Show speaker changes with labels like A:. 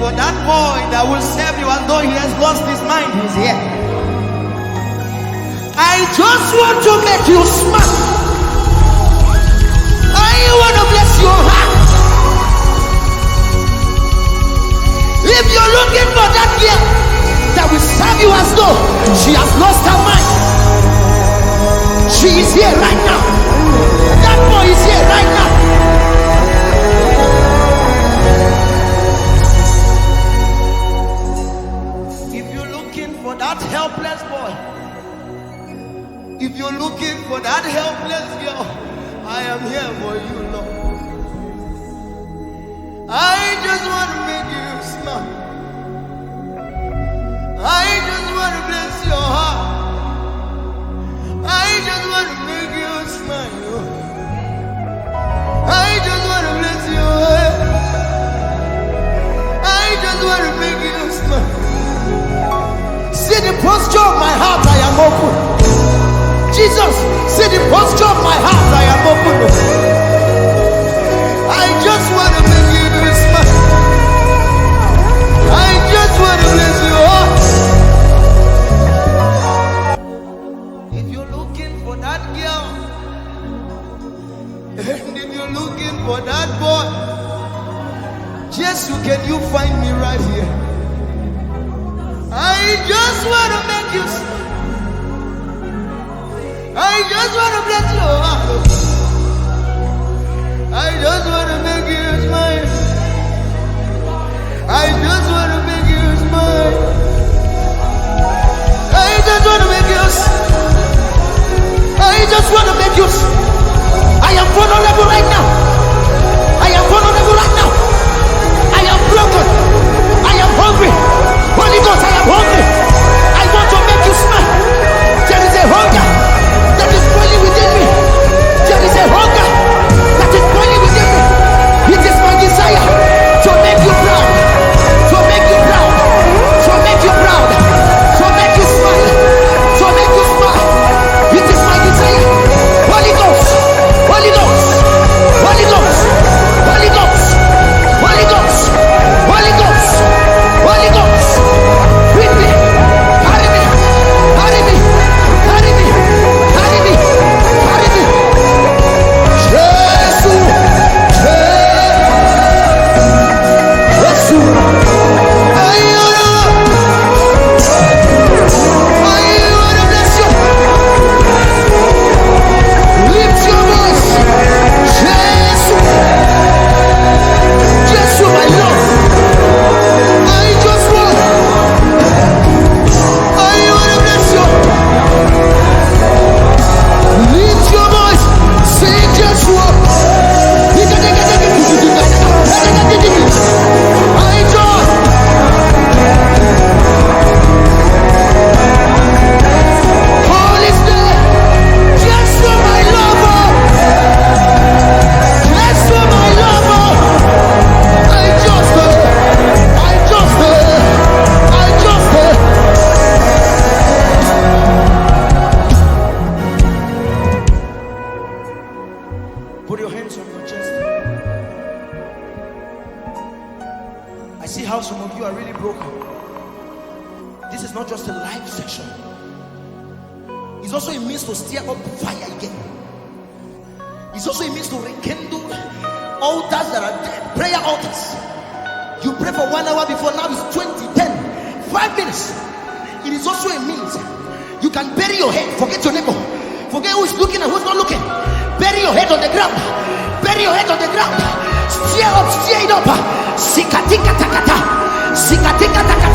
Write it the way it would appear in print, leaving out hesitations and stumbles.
A: for that boy that will serve you as though he has lost his mind, he's here. I just want to make you smile. I want to bless your heart. If you're looking for that girl that will serve you as though she has lost her mind, she is here right now. That boy is here right now. If you're looking for that helpless boy, if you're looking for that helpless girl, I am here for you, Lord. I just want to make you smile. I just want to bless your heart. I just want to make you smile. I just want to bless your heart. I just want to make you smile. See the posture of my heart, I am open. Jesus, see the posture of my heart, I am open. I just want to make you smile. I just want to bless your heart. If you're looking for that girl, and if you're looking for that boy, Jesu, can you find me right here? I just want to make you smile. I just want to bless your heart. I just want to make you smile. I just want to make you smile. I just want to make you smile. I just want to make you smile. I am vulnerable right now. I am vulnerable right now. I am broken. I am hungry. Holy Ghost, I am hungry. I want to make you smile. There is a hunger that is boiling within me. There is a hunger that is boiling within me. It is my desire to make you proud, to make you proud, to make you proud, to make you smile, to make you smile. It is my desire. Holy Ghost, Holy Ghost, Holy Ghost, Holy Ghost, Holy Ghost, Holy Ghost, Holy Ghost. With me, carry me, carry me, carry me, carry me, carry me. Jesu, Jesu, I wanna bless you. Lift your voice, Jesu, Jesu, my Lord. I just want to bless you. Lift your voice, say Joshua. I join. Holy Spirit, Joshua, my lover. Joshua, my lover. I just put your hands on your chest. I see how some of you are really broken. This is not just a live session. It's also a means to stir up fire again. It's also a means to rekindle altars that are dead, prayer altars. You pray for 1 hour before, now it's 20, 10, 5 minutes. It is also a means. You can bury your head, forget your neighbor, forget who is looking and who's not looking. Bury your head on the ground. Bury your head on the ground. Stir up, stir it up. Sikatika takata. Sikatika takata.